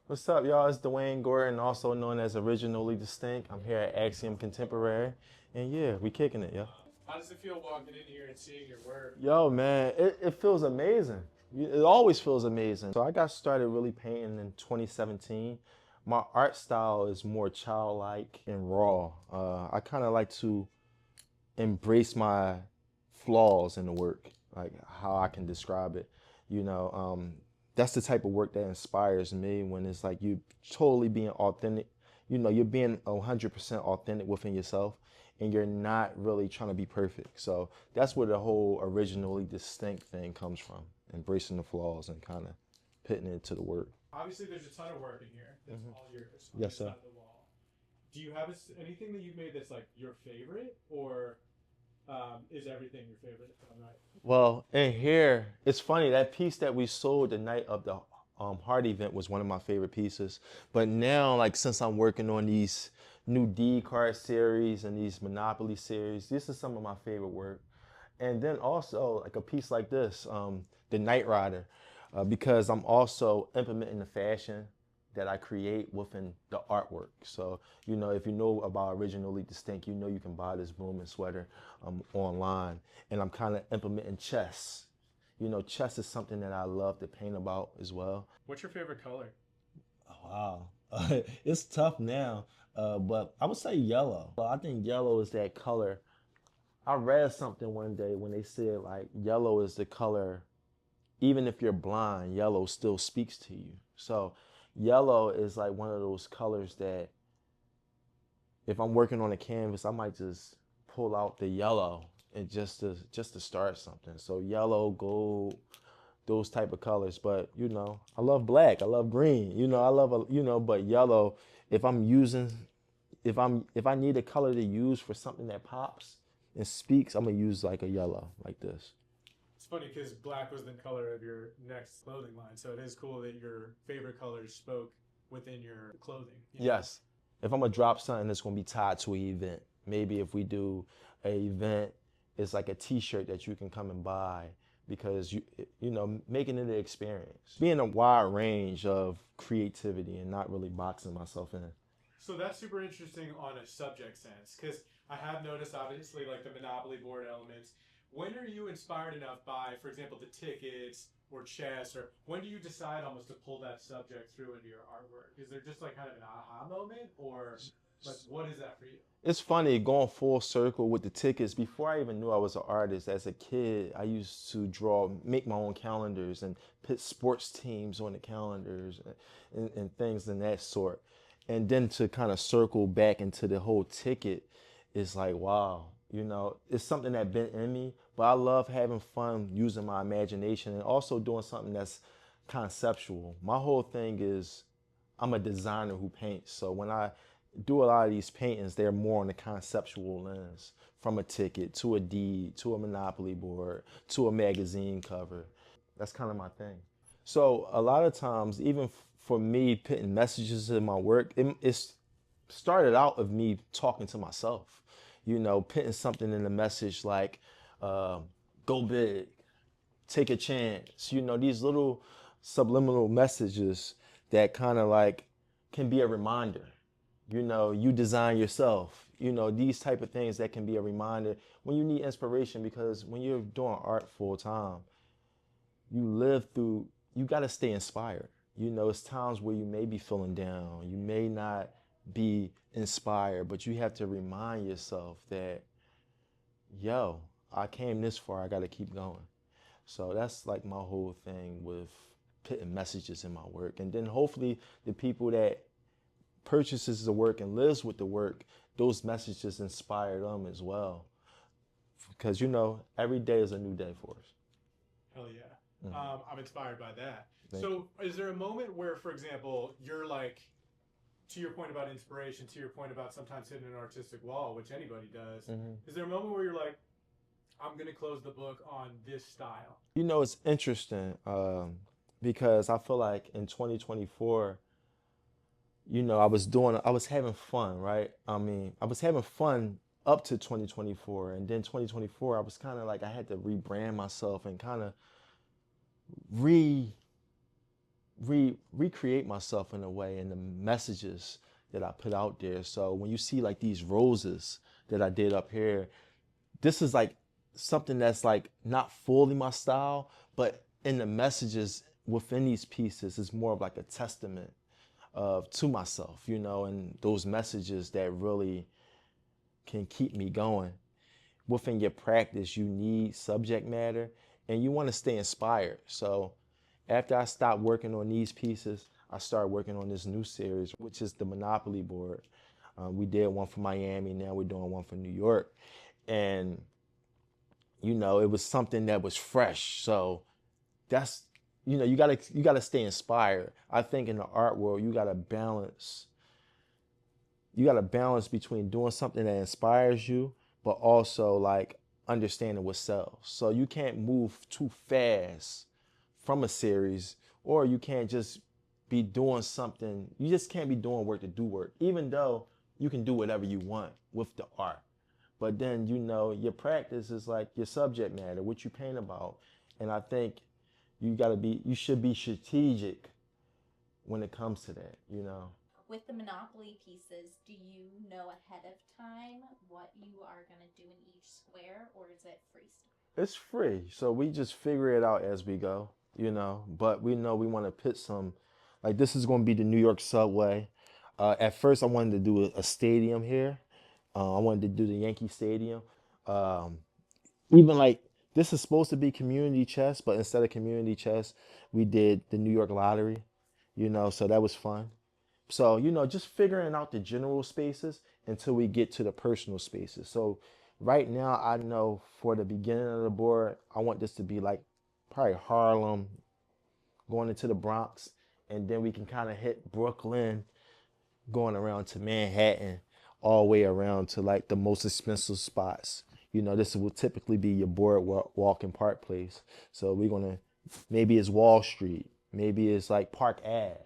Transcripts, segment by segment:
What's up, y'all? It's Dwayne Gordon, also known as Originally Distinct. I'm here at Axiom Contemporary, and yeah, we kicking it, yo. How does it feel walking in here and seeing your work? Yo, man, it feels amazing. It always feels amazing. So I got started really painting in 2017. My art style is more childlike and raw. I kind of like to embrace my flaws in the work, like how I can describe it. You know, that's the type of work that inspires me when it's like you totally being authentic. You know, you're being 100% authentic within yourself and you're not really trying to be perfect. So that's where the whole originally distinct thing comes from, embracing the flaws and kind of putting it to the work. Obviously, there's a ton of work in here that's all yours on Yes, this sir. side of the wall. Do you have anything that you've made that's like your favorite, or is everything your favorite? If I'm right. Well, in here, it's funny that piece that we sold the night of the Heart event was one of my favorite pieces. But now, like since I'm working on these new D card series and these Monopoly series, this is some of my favorite work. And then also like a piece like this, the Night Rider, because I'm also implementing the fashion that I create within the artwork. So, you know, if you know about Originally Distinct, you know you can buy this blooming sweater online. And I'm kind of implementing chess. You know, chess is something that I love to paint about as well. What's your favorite color? Wow. It's tough now, but I would say yellow. I think yellow is that color. I read something one day when they said like yellow is the color, even if you're blind, yellow still speaks to you. So yellow is like one of those colors that if I'm working on a canvas, I might just pull out the yellow and just to start something. So yellow, gold, those type of colors. But you know, I love black, I love green. You know, I love you know, but yellow. If I'm using, if I need a color to use for something that pops and speaks, I'm gonna use like a yellow like this. It's funny because black was the color of your next clothing line, so it is cool that your favorite colors spoke within your clothing. Yes. If I'm gonna drop something that's gonna be tied to an event, maybe if we do an event, it's like a T-shirt that you can come and buy because you know making it an experience, being a wide range of creativity and not really boxing myself in. So that's super interesting on a subject sense because I have noticed, obviously, like the Monopoly board elements. When are you inspired enough by, for example, the tickets or chess, or when do you decide almost to pull that subject through into your artwork? Is there just like kind of an aha moment, or like what is that for you? It's funny going full circle with the tickets. Before I even knew I was an artist, as a kid, I used to draw, make my own calendars and put sports teams on the calendars and things in that sort. And then to kind of circle back into the whole ticket is like, wow, you know, it's something that been in me, but I love having fun using my imagination and also doing something that's conceptual. My whole thing is I'm a designer who paints. So when I do a lot of these paintings, they're more on the conceptual lens, from a ticket to a deed to a Monopoly board to a magazine cover. That's kind of my thing. So a lot of times, even for me putting messages in my work, it's started out of me talking to myself. You know, putting something in the message like, uh, "Go big, take a chance." You know, these little subliminal messages that kind of like can be a reminder. You know, you design yourself. You know, these type of things that can be a reminder when you need inspiration, because when you're doing art full time, you live through, you got to stay inspired. You know, it's times where you may be feeling down, you may not be inspired, but you have to remind yourself that, yo, I came this far, I got to keep going. So that's like my whole thing with putting messages in my work. And then hopefully the people that purchases the work and lives with the work, those messages inspire them as well. Because you know, every day is a new day for us. Hell yeah. I'm inspired by that. Thank you. So, is there a moment where, for example, you're like, to your point about inspiration, to your point about sometimes hitting an artistic wall, which anybody does, is there a moment where you're like, I'm going to close the book on this style? You know, it's interesting because I feel like in 2024, you know, I was having fun, right? I mean, I was having fun up to 2024. And then 2024, I was kind of like, I had to rebrand myself and kind of re recreate myself in a way and the messages that I put out there. So when you see like these roses that I did up here, this is like something that's like not fully my style, but in the messages within these pieces is more of like a testament of to myself, and those messages that really can keep me going. Within your practice, you need subject matter and you want to stay inspired. So after I stopped working on these pieces, I started working on this new series, which is the Monopoly board. We did one for Miami, now we're doing one for New York. And, it was something that was fresh. So that's, you gotta stay inspired. I think in the art world, you gotta balance between doing something that inspires you, but also like understanding what sells. So you can't move too fast from a series, or you can't just be doing something. You just can't be doing work to do work, even though you can do whatever you want with the art. But then, your practice is like your subject matter, what you paint about. And I think you should be strategic when it comes to that. With the Monopoly pieces, do you know ahead of time what you are going to do in each square, or is it freestyle? It's free, so we just figure it out as we go. But we know we want to put some, like this is going to be the New York subway. At first, I wanted to do a stadium here. I wanted to do the Yankee Stadium. Um, Even like this is supposed to be community chess, but instead of community chess, we did the New York Lottery. So that was fun. So, just figuring out the general spaces until we get to the personal spaces. So right now I know for the beginning of the board, I want this to be like probably Harlem going into the Bronx, and then we can kind of hit Brooklyn, going around to Manhattan, all the way around to like the most expensive spots. This will typically be your boardwalk and Park Place. So we're gonna, maybe it's Wall Street, maybe it's like Park Ave,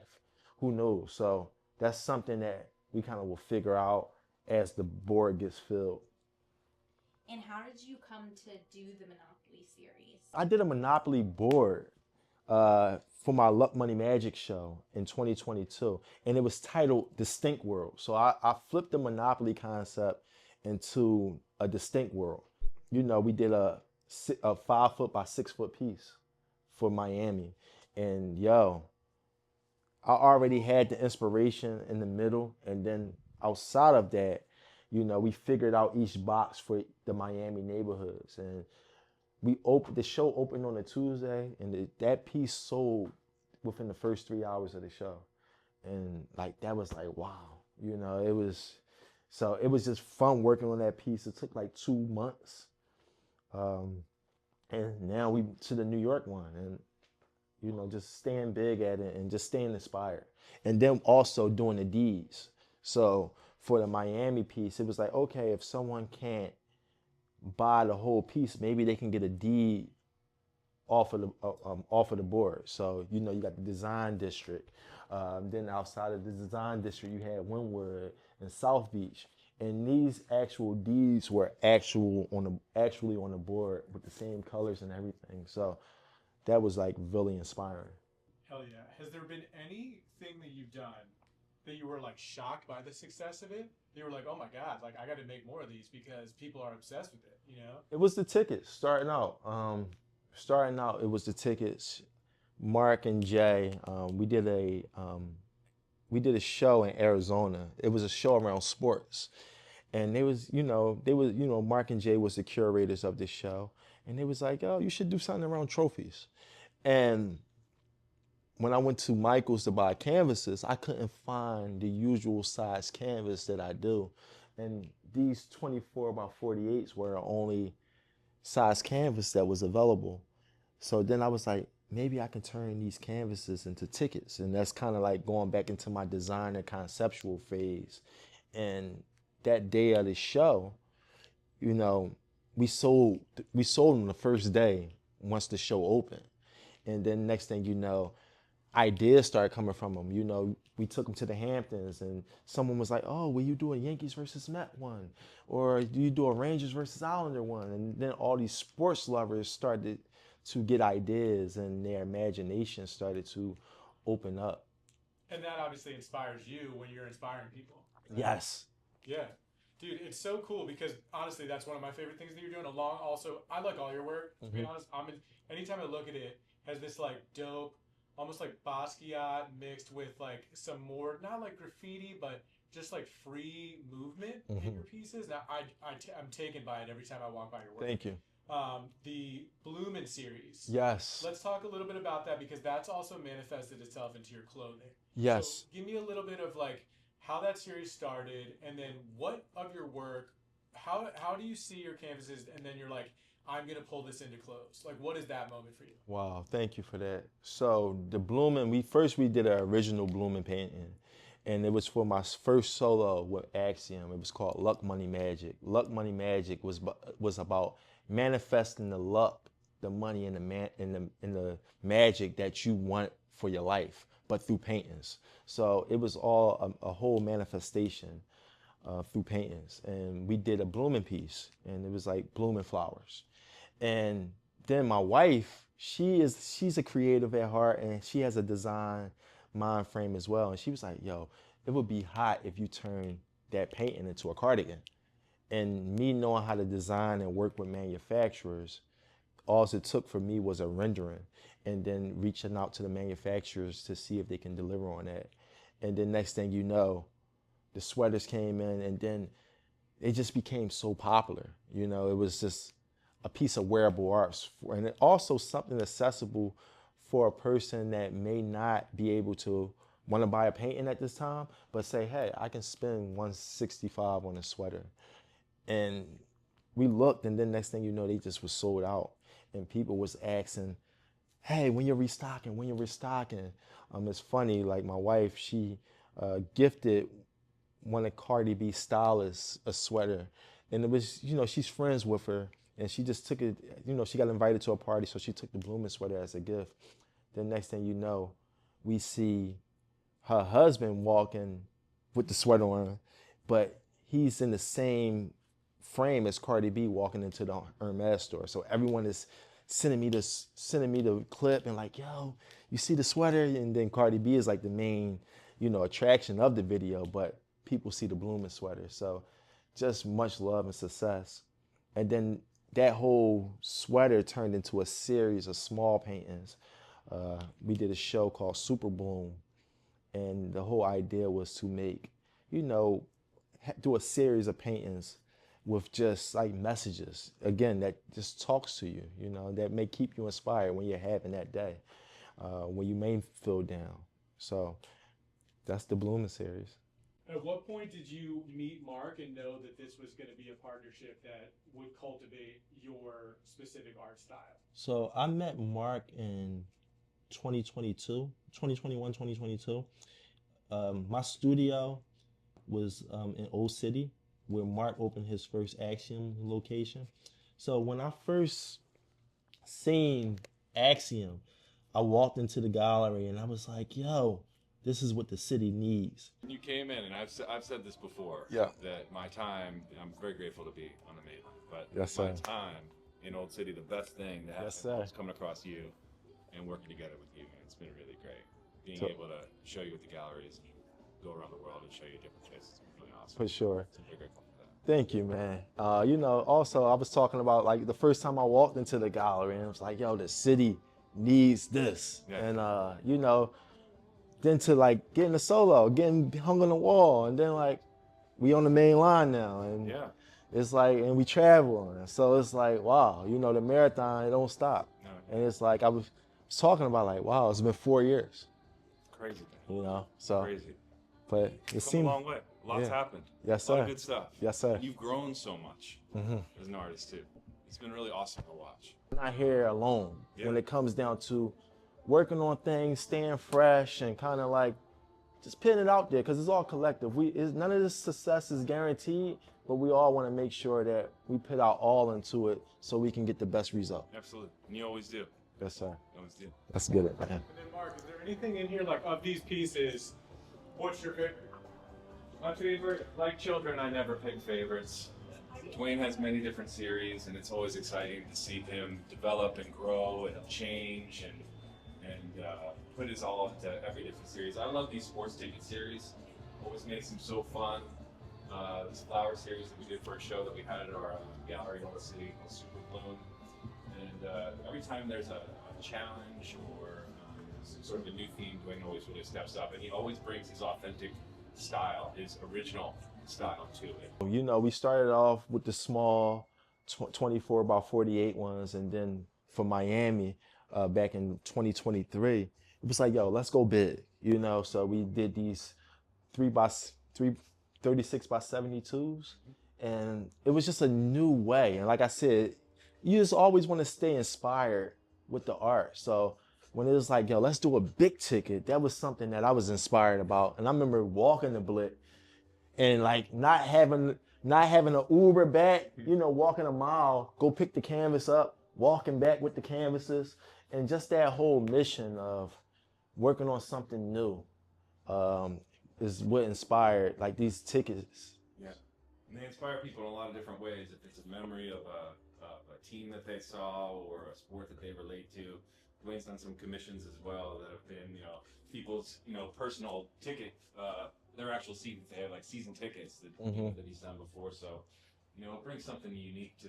who knows? So that's something that we kind of will figure out as the board gets filled. And how did you come to do the Monopoly series? I did a Monopoly board for my Luck Money Magic show in 2022, and it was titled Distinct World. So I flipped the Monopoly concept into a distinct world. We did a 5 foot by 6 foot piece for Miami, and yo, I already had the inspiration in the middle, and then outside of that, we figured out each box for the Miami neighborhoods, and the show opened on a Tuesday, and that piece sold within the first 3 hours of the show, and like that was like wow, it was just fun working on that piece. It took like 2 months, um, and now we to the New York one, and just staying big at it and just staying inspired. And then also doing the deeds. So for the Miami piece, it was like, okay, if someone can't buy the whole piece, maybe they can get a deed off of the board. So you got the design district. Then outside of the design district, you had Wynwood and South Beach, and these actual deeds were actually on the board with the same colors and everything. So that was like really inspiring. Hell yeah. Has there been anything that you've done that you were like shocked by the success of it? You were like, oh my God, like I got to make more of these because people are obsessed with it? It was the tickets starting out. It was the tickets. Mark and Jay, we did a show in Arizona. It was a show around sports, and Mark and Jay was the curators of this show, and they was like, oh, you should do something around trophies. And when I went to Michael's to buy canvases, I couldn't find the usual size canvas that I do, and these 24 by 48s were the only size canvas that was available. So then I was like, maybe I can turn these canvases into tickets. And that's kind of like going back into my design and conceptual phase. And that day of the show, you know, we sold them the first day once the show opened. And then next thing you know, ideas started coming from them. We took them to the Hamptons, and someone was like, "Oh, will you do a Yankees versus Met one, or do you do a Rangers versus Islander one?" And then all these sports lovers started to get ideas, and their imagination started to open up. And that obviously inspires you when you're inspiring people. Right? Yes. Yeah. Dude, it's so cool because honestly, that's one of my favorite things that you're doing. Along, also, I like all your work. To be honest, anytime I look at it, has this like dope, almost like Basquiat mixed with like some more not like graffiti, but just like free movement in your pieces. Now, I'm taken by it every time I walk by your work. Thank you. The Bloomin' series. Yes. Let's talk a little bit about that because that's also manifested itself into your clothing. Yes. So give me a little bit of like how that series started, and then what of your work, how do you see your canvases, and then you're like, I'm gonna pull this into clothes. Like, what is that moment for you? Wow, thank you for that. So the Bloomin', we did an original Bloomin' painting, and it was for my first solo with Axiom. It was called Luck Money Magic. Luck Money Magic was about manifesting the luck, the money, and the magic that you want for your life, but through paintings. So it was all a whole manifestation through paintings. And we did a blooming piece, and it was like blooming flowers. And then my wife, she's a creative at heart, and she has a design mind frame as well. And she was like, yo, it would be hot if you turn that painting into a cardigan. And me knowing how to design and work with manufacturers, all it took for me was a rendering and then reaching out to the manufacturers to see if they can deliver on that. And then next thing you know, the sweaters came in, and then it just became so popular. You know, it was just a piece of wearable art, and also something accessible for a person that may not be able to want to buy a painting at this time, but say, hey, I can spend $165 on a sweater. And we looked, and then next thing you know, they just was sold out, and people was asking, hey, when you're restocking, when you're restocking. It's funny, like my wife, she gifted one of Cardi B stylists a sweater, and it was, you know, she's friends with her, and she just took it, you know, she got invited to a party, so she took the Bloomin' sweater as a gift. Then next thing you know, we see her husband walking with the sweater on, but he's in the same frame as Cardi B walking into the Hermes store. So everyone is sending me the clip and like, yo, you see the sweater? And then Cardi B is like the main, you know, attraction of the video, but people see the Bloomin' sweater. So just much love and success. And then that whole sweater turned into a series of small paintings. We did a show called Super Bloom, and the whole idea was to make, you know, do a series of paintings with just like messages, again, that just talks to you, you know, that may keep you inspired when you're having that day, when you may feel down. So that's the Bloomin' series. At what point did you meet Mark and know that this was going to be a partnership that would cultivate your specific art style? So I met Mark in 2021, 2022. My studio was in Old City, where Mark opened his first Axiom location. So when I first seen Axiom, I walked into the gallery and I was like, yo, this is what the city needs. When you came in, and I've said this before, Yeah. that my time, I'm very grateful to be on the mainland, but Yes, my sir. time in Old City, the best thing that Yes, happened sir. was coming across you and working together with you, man. It's been really great. Being So- able to show you at the galleries and go around the world and show you different places has been really awesome. For sure. So I'm very grateful for that. Thank you, man. You know, also I was talking about like the first time I walked into the gallery and it was like, yo, the city needs this. Yeah. And you know, then to like getting a solo, getting hung on the wall, and then like we on the main line now, and Yeah. it's like, and we travel, and so it's like, wow, you know, the marathon, it don't stop. No, And it's like I was talking about like, wow, it's been 4 years, crazy, man. you know. So, Crazy. but it Come a seemed, long way. Lots yeah. happened. Yes, A lot sir. of good stuff. Yes, sir. And you've grown so much Mhm. as an artist too. It's been really awesome to watch. I'm not here alone when Yeah. it comes down to working on things, staying fresh, and kind of like just putting it out there because it's all collective. None of this success is guaranteed, but we all want to make sure that we put our all into it so we can get the best result. Absolutely. And you always do. Yes, sir. You always do. Let's get it, man. And then Mark, is there anything in here like of these pieces? What's your favorite? My favorite, like children, I never pick favorites. Dwayne has many different series, and it's always exciting to see him develop and grow and change and put his all into every different series. I love these sports ticket series. Always makes them so fun. This flower series that we did for a show that we had at our gallery in the city called Super Bloom. And every time there's a challenge or some sort of a new theme, Dwayne always really steps up, and he always brings his authentic style, his original style to it. You know, we started off with the small 24 by 48 ones, and then for Miami back in 2023, it was like, yo, let's go big, you know. So we did these 36 by 72s, and it was just a new way. And like I said, you just always want to stay inspired with the art. So when it was like, yo, let's do a big ticket, that was something that I was inspired about. And I remember walking the Blick and like not having an Uber back, you know, walking a mile, go pick the canvas up, walking back with the canvases, and just that whole mission of working on something new is what inspired like these tickets. Yeah, and they inspire people in a lot of different ways. If it's a memory of a team that they saw or a sport that they relate to. Dwayne's done some commissions as well that have been, you know, people's, you know, personal ticket, their actual seasons. They have like season tickets that, you know, that he's done before. So, you know, it brings something unique to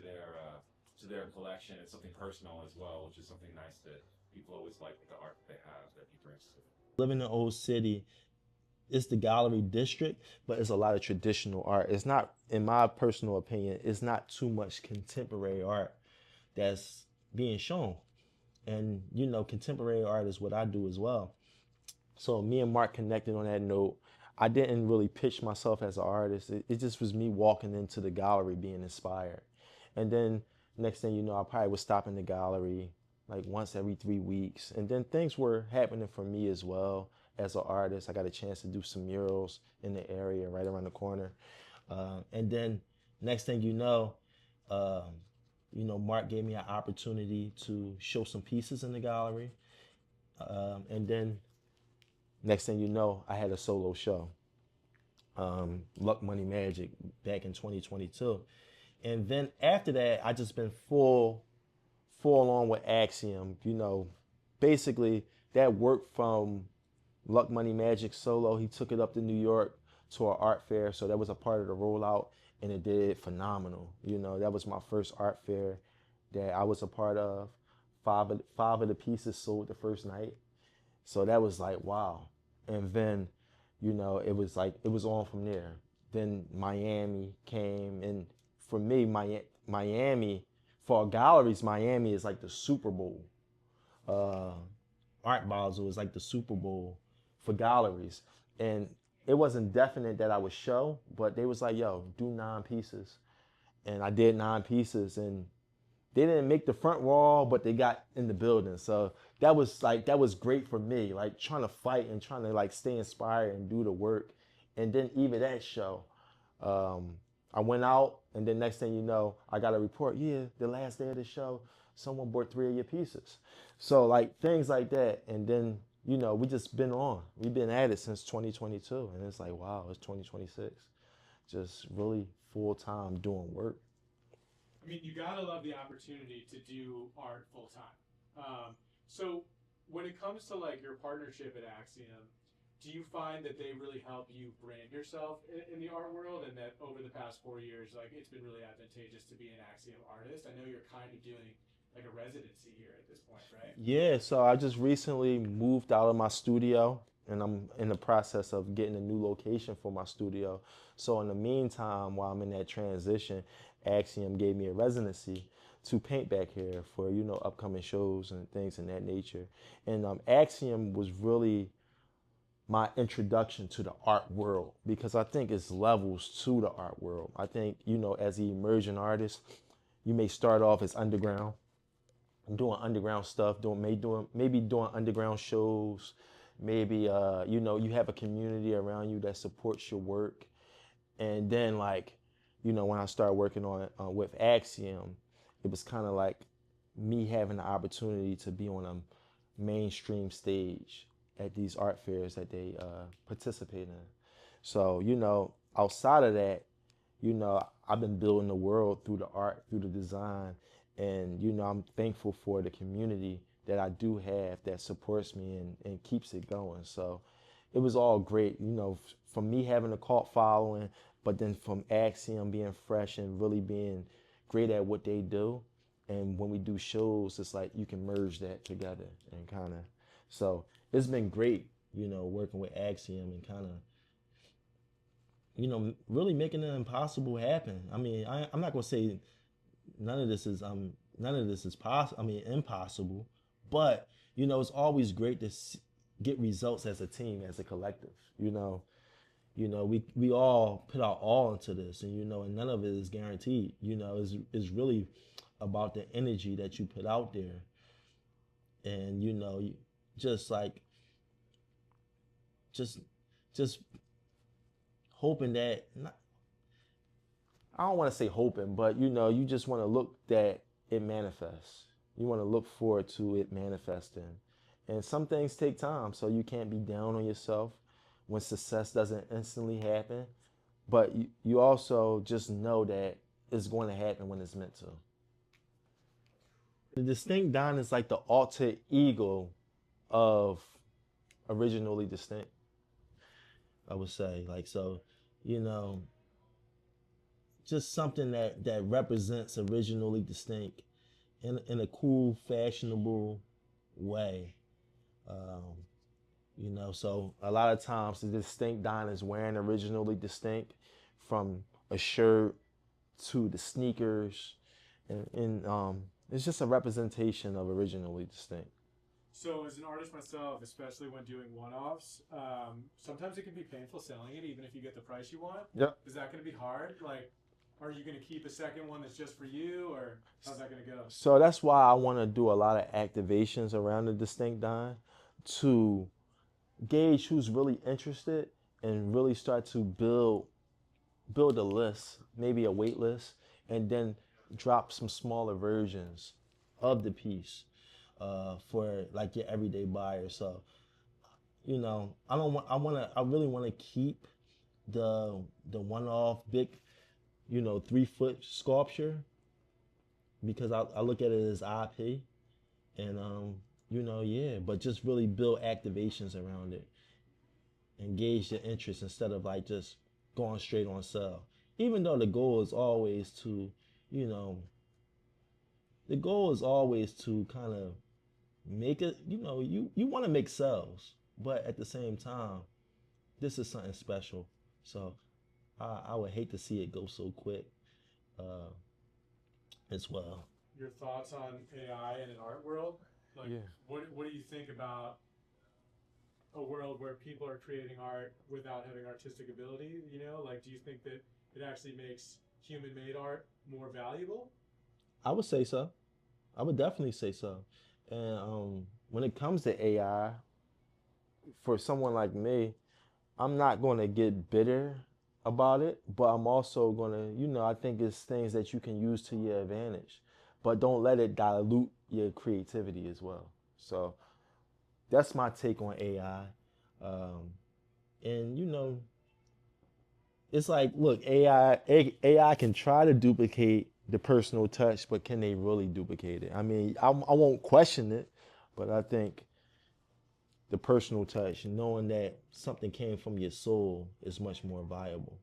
their collection. It's something personal as well, which is something nice that people always like with the art that they have that he brings to it. Living in Old City, it's the gallery district, but it's a lot of traditional art. It's not, in my personal opinion, it's not too much contemporary art that's being shown. And, you know, contemporary art is what I do as well. So me and Mark connected on that note. I didn't really pitch myself as an artist. It just was me walking into the gallery being inspired. And then next thing you know, I probably would stop in the gallery like once every 3 weeks. And then things were happening for me as well as an artist. I got a chance to do some murals in the area right around the corner. And then next thing you know, Mark gave me an opportunity to show some pieces in the gallery. And then next thing you know, I had a solo show, Luck Money Magic, back in 2022. And then after that, I just been full on with Axiom. You know, basically that work from Luck Money Magic solo, he took it up to New York to an art fair. So that was a part of the rollout, and it did phenomenal. You know, that was my first art fair that I was a part of. Five of the pieces sold the first night. So that was like, wow. And then, you know, it was on from there. Then Miami came, and for me, Miami, for galleries, Miami is like the Super Bowl. Art Basel is like the Super Bowl for galleries. And it wasn't definite that I would show, but they was like, yo, do 9 pieces. And I did 9 pieces, and they didn't make the front wall, but they got in the building. So that was great for me, like trying to fight and trying to like stay inspired and do the work. And then even that show, I went out, and then next thing you know, I got a report, yeah, the last day of the show, someone bought 3 of your pieces. So like things like that. And then, you know, we've been at it since 2022. And it's like, wow, it's 2026. Just really full time doing work. I mean, you gotta love the opportunity to do art full time. So when it comes to like your partnership at Axiom, do you find that they really help you brand yourself in the art world, and that over the past 4 years, like it's been really advantageous to be an Axiom artist? I know you're kind of doing like a residency here at this point, right? Yeah, so I just recently moved out of my studio, and I'm in the process of getting a new location for my studio. So in the meantime, while I'm in that transition, Axiom gave me a residency to paint back here for, you know, upcoming shows and things in that nature. And Axiom was really my introduction to the art world, because I think it's levels to the art world. I think, you know, as an emerging artist, you may start off as underground, doing underground stuff, maybe doing underground shows, maybe you know, you have a community around you that supports your work. And then like, you know, when I started working on with Axiom, it was kind of like me having the opportunity to be on a mainstream stage at these art fairs that they participate in. So, you know, outside of that, you know, I've been building the world through the art, through the design. And, you know, I'm thankful for the community that I do have that supports me and keeps it going. So it was all great, from me having a cult following, but then from Axiom being fresh and really being great at what they do. And when we do shows, it's like you can merge that together and kind of. So it's been great, working with Axiom and kind of, really making the impossible happen. I mean, I'm not gonna say none of this is possible. I mean, impossible, but it's always great to get results as a team, as a collective. We all put our all into this, and none of it is guaranteed. Is really about the energy that you put out there, and just like just hoping that I don't want to say hoping, but you just want to look that it manifests. You want to look forward to it manifesting. And some things take time, so you can't be down on yourself when success doesn't instantly happen. But you also just know that it's going to happen when it's meant to. The Distinct Don is like the alter ego of Originally Distinct, I would say. Like, so, just something that represents Originally Distinct in a cool, fashionable way. So a lot of times the Distinct Don is wearing Originally Distinct, from a shirt to the sneakers, and it's just a representation of Originally Distinct. So as an artist myself, especially when doing one-offs, sometimes it can be painful selling it, even if you get the price you want. Yep. Is that going to be hard? Like, are you going to keep a second one that's just for you, or how's that going to go? So that's why I want to do a lot of activations around the Distinct Don to gauge who's really interested and really start to build a list, maybe a wait list, and then drop some smaller versions of the piece for like your everyday buyer. So, I really want to keep the one-off big, 3-foot sculpture, because I look at it as IP, and but just really build activations around it, engage the interest instead of like just going straight on sale. Even though the goal is always to, kind of make it, you want to make sales, but at the same time, this is something special. So I would hate to see it go so quick as well. Your thoughts on AI in an art world? Like, Yeah. What do you think about a world where people are creating art without having artistic ability? Like, do you think that it actually makes human-made art more valuable? I would say so. I would definitely say so. And when it comes to AI, for someone like me, I'm not going to get bitter about it, but I'm also going to, I think it's things that you can use to your advantage, but don't let it dilute your creativity as well. So that's my take on AI. And, it's like, look, AI can try to duplicate the personal touch, but can they really duplicate it? I mean, I won't question it, but I think the personal touch, knowing that something came from your soul, is much more viable.